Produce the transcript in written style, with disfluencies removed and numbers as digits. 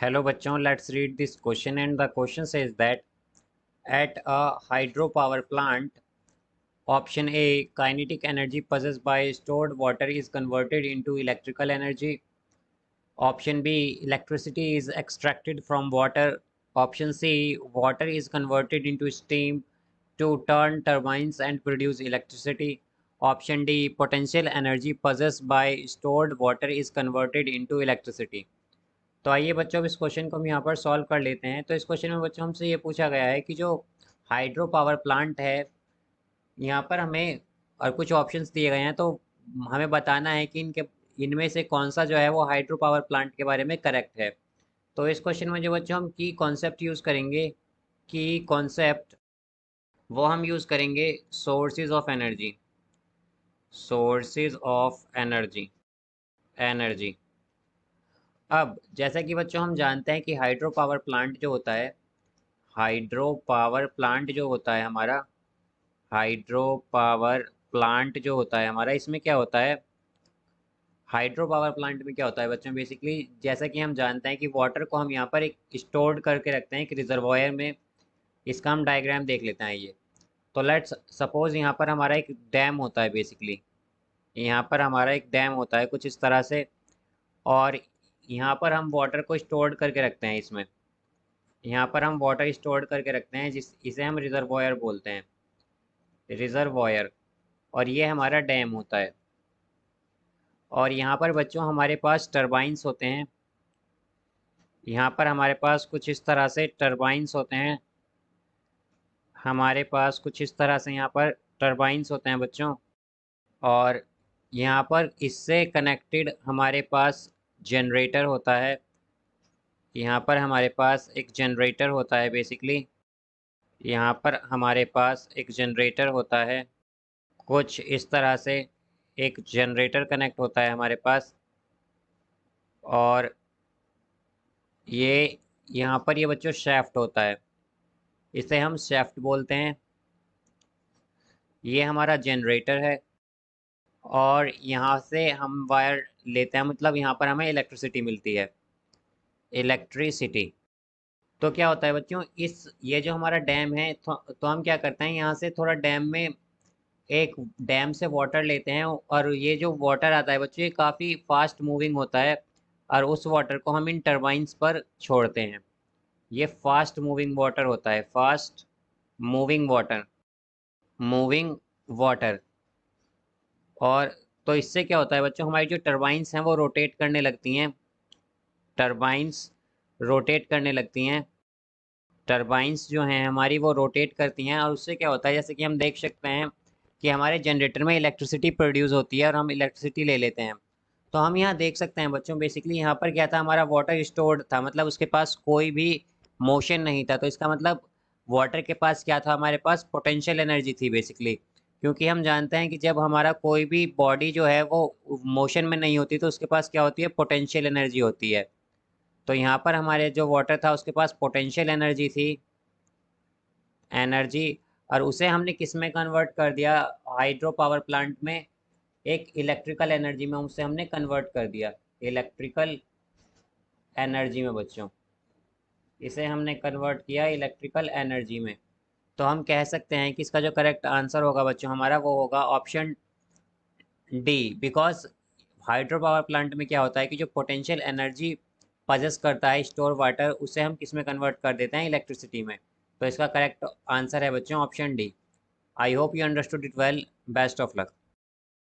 Hello बच्चों, let's read this question and the question says that at a hydropower plant, option A, kinetic energy possessed by stored water is converted into electrical energy. Option B, electricity is extracted from water. Option C, water is converted into steam to turn turbines and produce electricity. Option D, potential energy possessed by stored water is converted into electricity. तो आइए बच्चों अब इस question को हम यहाँ पर solve कर लेते हैं। तो इस क्वेश्चन में बच्चों हमसे ये पूछा गया है कि जो हाइड्रो पावर प्लांट है, यहाँ पर हमें और कुछ ऑप्शंस दिए गए हैं, तो हमें बताना है कि इनमें से कौन सा जो है वो हाइड्रो पावर प्लांट के बारे में करेक्ट है। तो इस क्वेश्चन में जो बच्चों हम की कॉन्सेप्ट यूज़ करेंगे, की कॉन्सेप्ट वो हम यूज़ करेंगे sources of energy. Sources of energy. Energy अब जैसा कि बच्चों हम जानते हैं कि हाइड्रो पावर प्लांट जो होता है, हाइड्रो पावर प्लांट जो होता है हमारा, हाइड्रो पावर प्लांट जो होता है हमारा, इसमें क्या होता है, हाइड्रो पावर प्लांट में क्या होता है बच्चों, बेसिकली जैसा कि हम जानते हैं कि वाटर को हम यहाँ पर एक स्टोर्ड करके रखते हैं एक रिजर्वायर में। इसका हम डायग्राम देख लेते हैं ये। तो लेट्स सपोज यहाँ पर हमारा एक डैम होता है, बेसिकली यहाँ पर हमारा एक डैम होता है कुछ इस तरह से, और यहाँ पर हम वाटर को स्टोर्ड करके रखते हैं इसमें। यहाँ पर हम वाटर स्टोर्ड करके रखते हैं इसे हम रिजर्वायर बोलते हैं, रिजर्वायर। और ये हमारा डैम होता है। और यहाँ पर बच्चों हमारे पास टरबाइंस होते हैं। यहाँ पर हमारे पास कुछ इस तरह से टरबाइंस होते हैं। हमारे पास कुछ इस तरह से यहाँ पर टरबाइंस होते हैं बच्चों। और यहाँ पर इससे कनेक्टेड हमारे पास जनरेटर होता है। यहाँ पर हमारे पास एक जनरेटर होता है बेसिकली। यहाँ पर हमारे पास एक जनरेटर होता है कुछ इस तरह से, एक जनरेटर कनेक्ट होता है हमारे पास। और ये यहाँ पर ये बच्चों शेफ्ट होता है, इसे हम शेफ्ट बोलते हैं। ये हमारा जनरेटर है और यहाँ से हम वायर लेते हैं, मतलब यहाँ पर हमें इलेक्ट्रिसिटी मिलती है, इलेक्ट्रिसिटी। तो क्या होता है बच्चों, ये जो हमारा डैम है, तो हम क्या करते हैं, यहाँ से थोड़ा डैम में एक डैम से वाटर लेते हैं, और ये जो वाटर आता है बच्चों ये काफ़ी फास्ट मूविंग होता है, और उस वाटर को हम इन टरबाइंस पर छोड़ते हैं। ये फास्ट मूविंग वाटर होता है, fast moving water, moving water. और तो इससे क्या होता है बच्चों, हमारी जो टरबाइंस हैं वो रोटेट करने लगती हैं, टरबाइंस रोटेट करने लगती हैं। टरबाइंस जो हैं हमारी वो रोटेट करती हैं, और उससे क्या होता है, जैसे कि हम देख सकते हैं कि हमारे जनरेटर में इलेक्ट्रिसिटी प्रोड्यूस होती है और हम इलेक्ट्रिसिटी ले लेते हैं। तो हम यहाँ देख सकते हैं बच्चों, बेसिकली यहाँ पर क्या था, हमारा वाटर स्टोर्ड था, मतलब उसके पास कोई भी मोशन नहीं था। तो इसका मतलब वाटर के पास क्या था, हमारे पास पोटेंशियल एनर्जी थी बेसिकली। क्योंकि हम जानते हैं कि जब हमारा कोई भी बॉडी जो है वो मोशन में नहीं होती तो उसके पास क्या होती है, पोटेंशियल एनर्जी होती है। तो यहाँ पर हमारे जो वाटर था उसके पास पोटेंशियल एनर्जी थी, एनर्जी। और उसे हमने किस में कन्वर्ट कर दिया, हाइड्रो पावर प्लांट में एक इलेक्ट्रिकल एनर्जी में उसे हमने कन्वर्ट कर दिया, इलेक्ट्रिकल एनर्जी में बच्चों, इसे हमने कन्वर्ट किया इलेक्ट्रिकल एनर्जी में। तो हम कह सकते हैं कि इसका जो करेक्ट आंसर होगा बच्चों हमारा वो होगा option D. Because hydro power plant में क्या होता है कि जो पोटेंशियल एनर्जी पजेस करता है स्टोर वाटर, उसे हम किस में कन्वर्ट कर देते हैं, इलेक्ट्रिसिटी में। तो इसका करेक्ट आंसर है बच्चों option D. I hope you understood it well. Best of luck.